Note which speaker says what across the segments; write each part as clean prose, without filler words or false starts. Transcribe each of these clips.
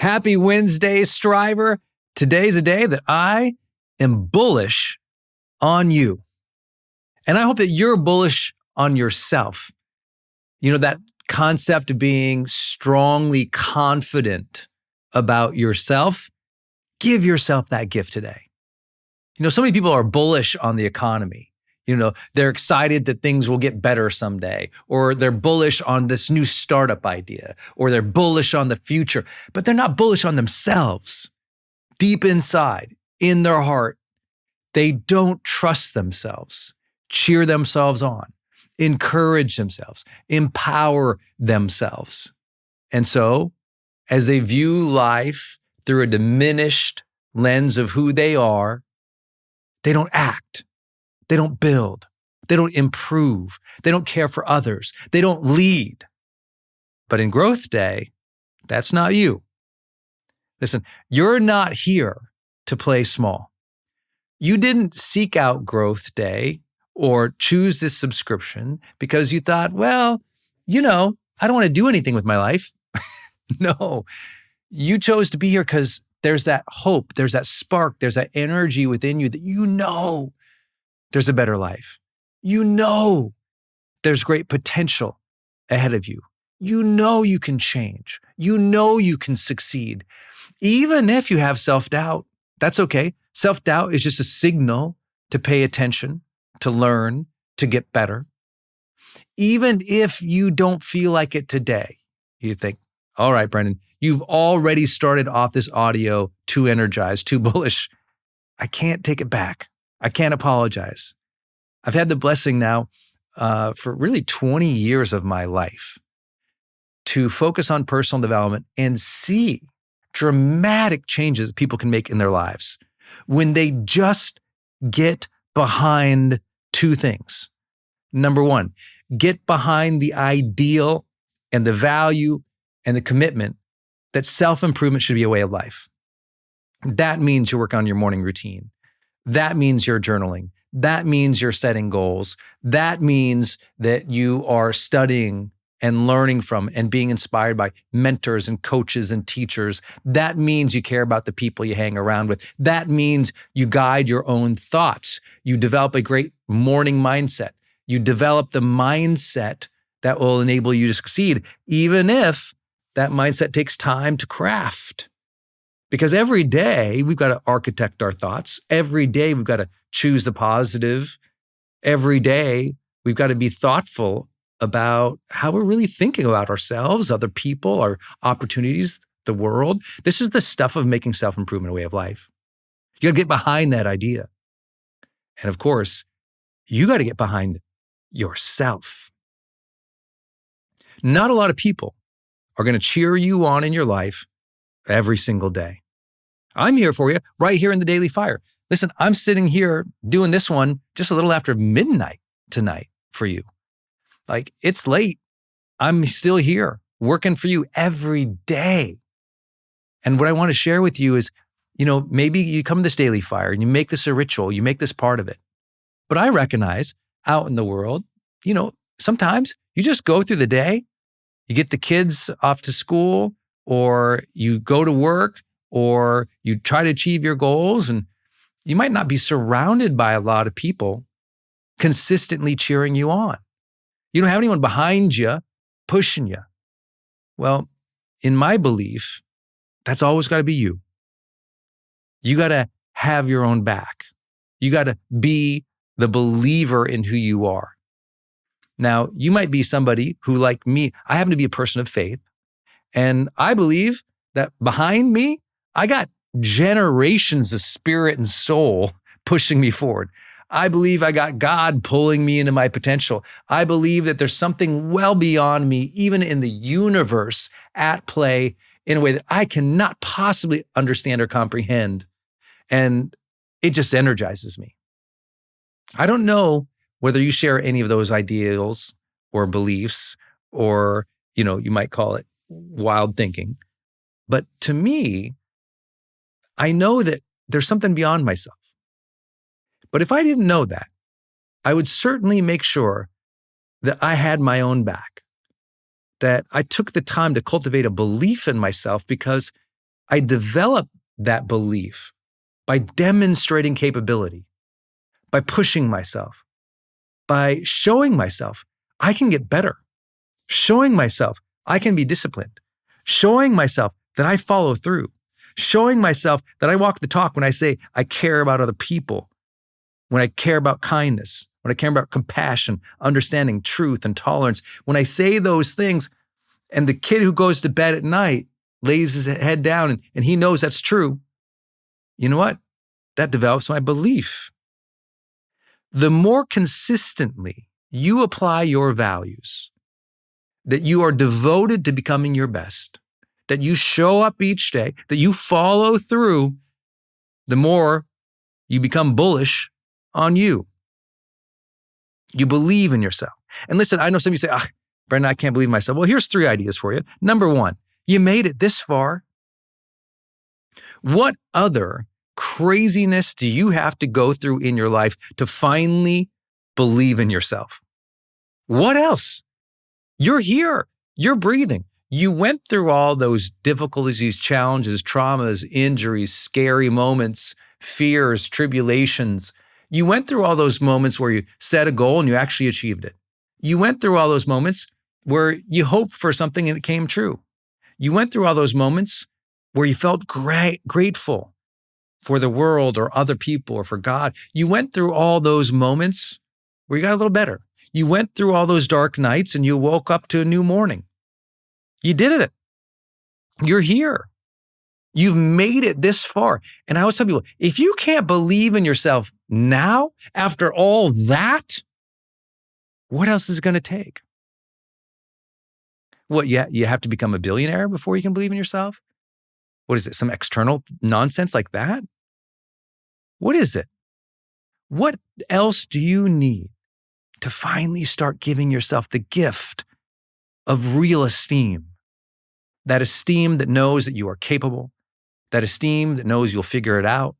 Speaker 1: Happy Wednesday, Striver. Today's a day that I am bullish on you. And I hope that you're bullish on yourself. You know, that concept of being strongly confident about yourself. Give yourself that gift today. You know, so many people are bullish on the economy. You know, they're excited that things will get better someday, or they're bullish on this new startup idea, or they're bullish on the future, but they're not bullish on themselves. Deep inside, in their heart, they don't trust themselves, cheer themselves on, encourage themselves, empower themselves. And so, as they view life through a diminished lens of who they are, they don't act. They don't build. They don't improve. They don't care for others. They don't lead. But in Growth Day, that's not you. Listen, you're not here to play small. You didn't seek out Growth Day or choose this subscription because you thought, well, you know, I don't want to do anything with my life. No, you chose to be here because there's that hope, there's that spark, there's that energy within you that you know there's a better life. You know there's great potential ahead of you. You know you can change. You know you can succeed. Even if you have self-doubt, that's okay. Self-doubt is just a signal to pay attention, to learn, to get better. Even if you don't feel like it today, you think, all right, Brendan, you've already started off this audio too energized, too bullish. I can't take it back. I can't apologize. I've had the blessing now for really 20 years of my life to focus on personal development and see dramatic changes people can make in their lives when they just get behind two things. Number one, get behind the ideal and the value and the commitment that self-improvement should be a way of life. That means you work on your morning routine. That means you're journaling. That means you're setting goals. That means that you are studying and learning from and being inspired by mentors and coaches and teachers. That means you care about the people you hang around with. That means you guide your own thoughts. You develop a great morning mindset. You develop the mindset that will enable you to succeed, even if that mindset takes time to craft. Because every day we've got to architect our thoughts. Every day we've got to choose the positive. Every day we've got to be thoughtful about how we're really thinking about ourselves, other people, our opportunities, the world. This is the stuff of making self-improvement a way of life. You got to get behind that idea. And of course, you got to get behind yourself. Not a lot of people are going to cheer you on in your life every single day. I'm here for you right here in the Daily Fire. Listen, I'm sitting here doing this one just a little after midnight tonight for you. Like, it's late. I'm still here working for you every day. And what I want to share with you is, you know, maybe you come to this Daily Fire and you make this a ritual, you make this part of it. But I recognize out in the world, you know, sometimes you just go through the day, you get the kids off to school, or you go to work, or you try to achieve your goals, and you might not be surrounded by a lot of people consistently cheering you on. You don't have anyone behind you pushing you. Well, in my belief, that's always got to be you. You got to have your own back. You got to be the believer in who you are. Now, you might be somebody who, like me, I happen to be a person of faith. And I believe that behind me, I got generations of spirit and soul pushing me forward. I believe I got God pulling me into my potential. I believe that there's something well beyond me, even in the universe, at play in a way that I cannot possibly understand or comprehend. And it just energizes me. I don't know whether you share any of those ideals or beliefs, or, you know, you might call it wild thinking. But to me, I know that there's something beyond myself. But if I didn't know that, I would certainly make sure that I had my own back, that I took the time to cultivate a belief in myself, because I develop that belief by demonstrating capability, by pushing myself, by showing myself I can get better, showing myself I can be disciplined, showing myself that I follow through, showing myself that I walk the talk when I say I care about other people, when I care about kindness, when I care about compassion, understanding, truth, and tolerance. When I say those things, and the kid who goes to bed at night lays his head down and he knows that's true, you know what? That develops my belief. The more consistently you apply your values, that you are devoted to becoming your best, that you show up each day, that you follow through, the more you become bullish on you. You believe in yourself. And listen, I know some of you say, Brendan, I can't believe in myself. Well, here's 3 ideas for you. Number 1, you made it this far. What other craziness do you have to go through in your life to finally believe in yourself? What else? You're here. You're breathing. You went through all those difficulties, challenges, traumas, injuries, scary moments, fears, tribulations. You went through all those moments where you set a goal and you actually achieved it. You went through all those moments where you hoped for something and it came true. You went through all those moments where you felt grateful for the world or other people or for God. You went through all those moments where you got a little better. You went through all those dark nights and you woke up to a new morning. You did it. You're here. You've made it this far. And I always tell people, if you can't believe in yourself now, after all that, what else is it going to take? What, you have to become a billionaire before you can believe in yourself? What is it, some external nonsense like that? What is it? What else do you need to finally start giving yourself the gift of real esteem? That esteem that knows that you are capable, that esteem that knows you'll figure it out,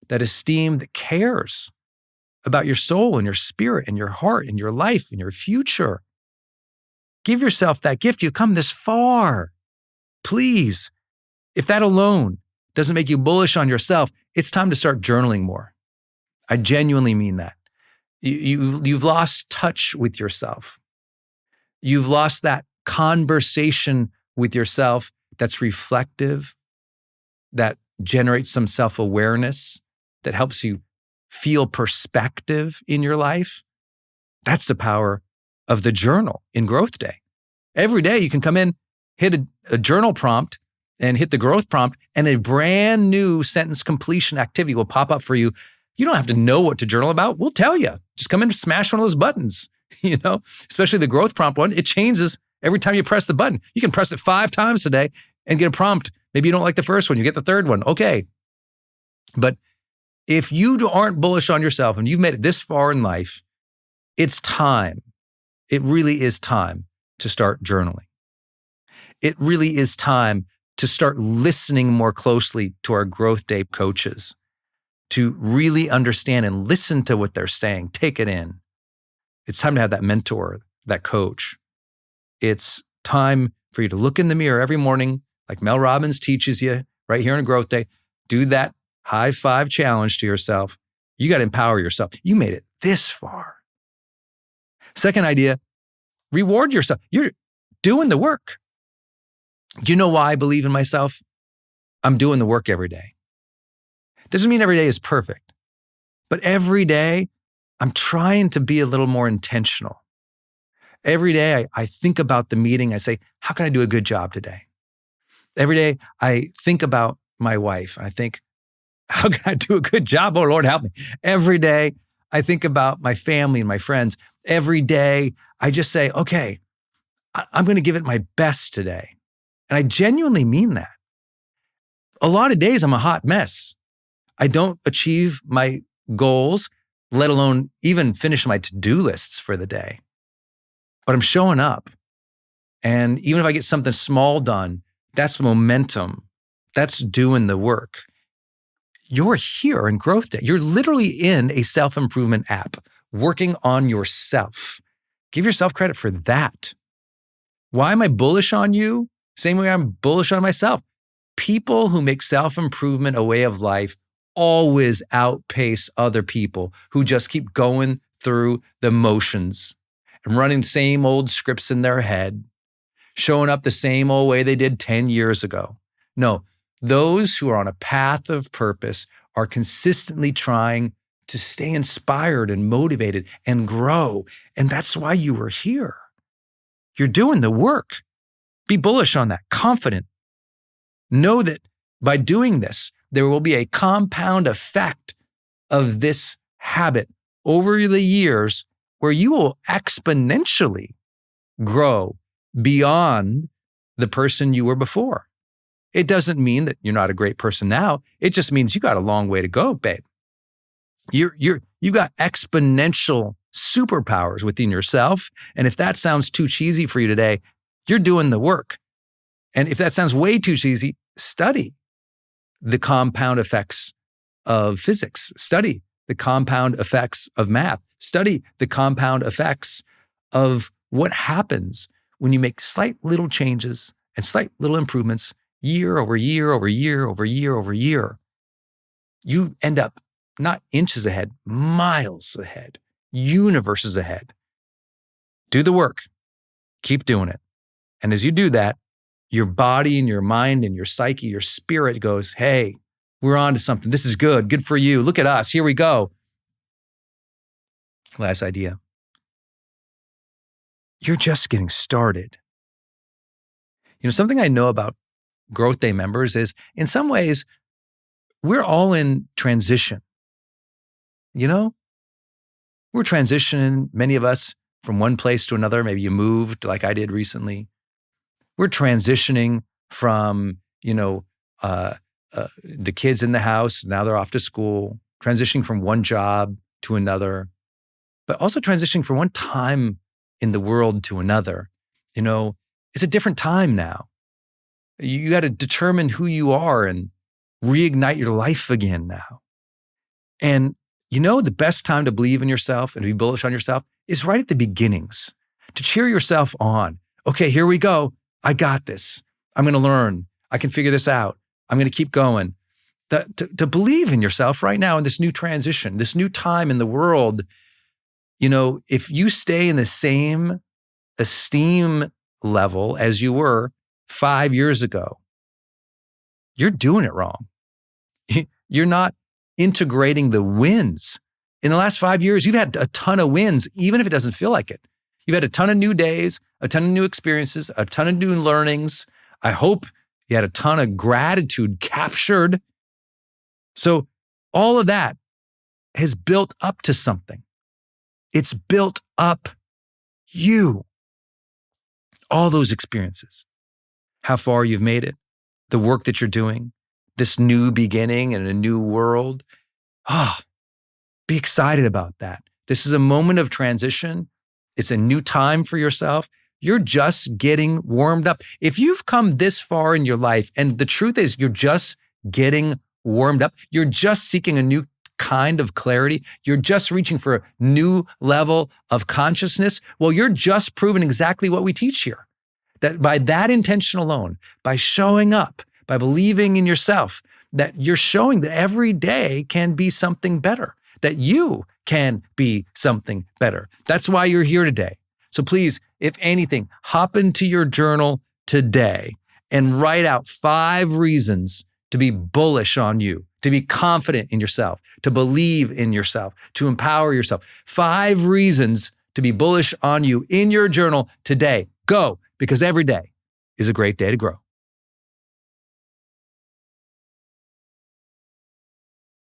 Speaker 1: that esteem that cares about your soul and your spirit and your heart and your life and your future. Give yourself that gift. You've come this far. Please, if that alone doesn't make you bullish on yourself, it's time to start journaling more. I genuinely mean that. You've lost touch with yourself. You've lost that conversation with yourself that's reflective, that generates some self-awareness, that helps you feel perspective in your life. That's the power of the journal in Growth Day. Every day you can come in, hit a journal prompt and hit the growth prompt, and a brand new sentence completion activity will pop up for you. You don't have to know what to journal about. We'll tell you. Just come in and smash one of those buttons, especially the growth prompt one. It changes every time you press the button. You can press it 5 times today and get a prompt. Maybe you don't like the first one. You get the third one. Okay. But if you aren't bullish on yourself and you've made it this far in life, it's time. It really is time to start journaling. It really is time to start listening more closely to our Growth Day coaches, to really understand and listen to what they're saying, take it in. It's time to have that mentor, that coach. It's time for you to look in the mirror every morning, like Mel Robbins teaches you right here on Growth Day. Do that high 5 challenge to yourself. You got to empower yourself. You made it this far. Second idea, reward yourself. You're doing the work. Do you know why I believe in myself? I'm doing the work every day. Doesn't mean every day is perfect, but every day I'm trying to be a little more intentional. Every day I think about the meeting. I say, how can I do a good job today? Every day I think about my wife and I think, how can I do a good job? Oh, Lord, help me. Every day I think about my family and my friends. Every day I just say, okay, I'm going to give it my best today. And I genuinely mean that. A lot of days I'm a hot mess. I don't achieve my goals, let alone even finish my to-do lists for the day. But I'm showing up. And even if I get something small done, that's momentum. That's doing the work. You're here in Growth Day. You're literally in a self-improvement app, working on yourself. Give yourself credit for that. Why am I bullish on you? Same way I'm bullish on myself. people who make self-improvement a way of life always outpace other people who just keep going through the motions and running the same old scripts in their head, showing up the same old way they did 10 years ago. No, those who are on a path of purpose are consistently trying to stay inspired and motivated and grow. And that's why you were here. You're doing the work. Be bullish on that, confident. Know that by doing this, there will be a compound effect of this habit over the years where you will exponentially grow beyond the person you were before. It doesn't mean that you're not a great person now. It just means you got a long way to go, babe. You've got exponential superpowers within yourself. And if that sounds too cheesy for you today, you're doing the work. And if that sounds way too cheesy, study the compound effects of physics. Study the compound effects of math. Study the compound effects of what happens when you make slight little changes and slight little improvements year over year over year over year over year. You end up not inches ahead, miles ahead, universes ahead. Do the work. Keep doing it. And as you do that, your body and your mind and your psyche, your spirit goes, hey, we're on to something. This is good. Good for you. Look at us. Here we go. Last idea. You're just getting started. Something I know about Growth Day members is in some ways, we're all in transition. We're transitioning, many of us, from one place to another. Maybe you moved like I did recently. We're transitioning from, the kids in the house, now they're off to school, transitioning from one job to another, but also transitioning from one time in the world to another. It's a different time now. You got to determine who you are and reignite your life again now. And the best time to believe in yourself and to be bullish on yourself is right at the beginnings, to cheer yourself on. Okay, here we go. I got this. I'm going to learn. I can figure this out. I'm going to keep going. To believe in yourself right now in this new transition, this new time in the world, if you stay in the same esteem level as you were 5 years ago, you're doing it wrong. You're not integrating the wins. In the last 5 years, you've had a ton of wins, even if it doesn't feel like it. You've had a ton of new days, a ton of new experiences, a ton of new learnings. I hope you had a ton of gratitude captured. So all of that has built up to something. It's built up you. All those experiences, how far you've made it, the work that you're doing, this new beginning in a new world. Be excited about that. This is a moment of transition. It's a new time for yourself. You're just getting warmed up. If you've come this far in your life, and the truth is you're just getting warmed up, you're just seeking a new kind of clarity, you're just reaching for a new level of consciousness, well, you're just proving exactly what we teach here. That by that intention alone, by showing up, by believing in yourself, that you're showing that every day can be something better, that you can be something better. That's why you're here today. So please, if anything, hop into your journal today and write out 5 reasons to be bullish on you, to be confident in yourself, to believe in yourself, to empower yourself. 5 reasons to be bullish on you in your journal today. Go, because every day is a great day to grow.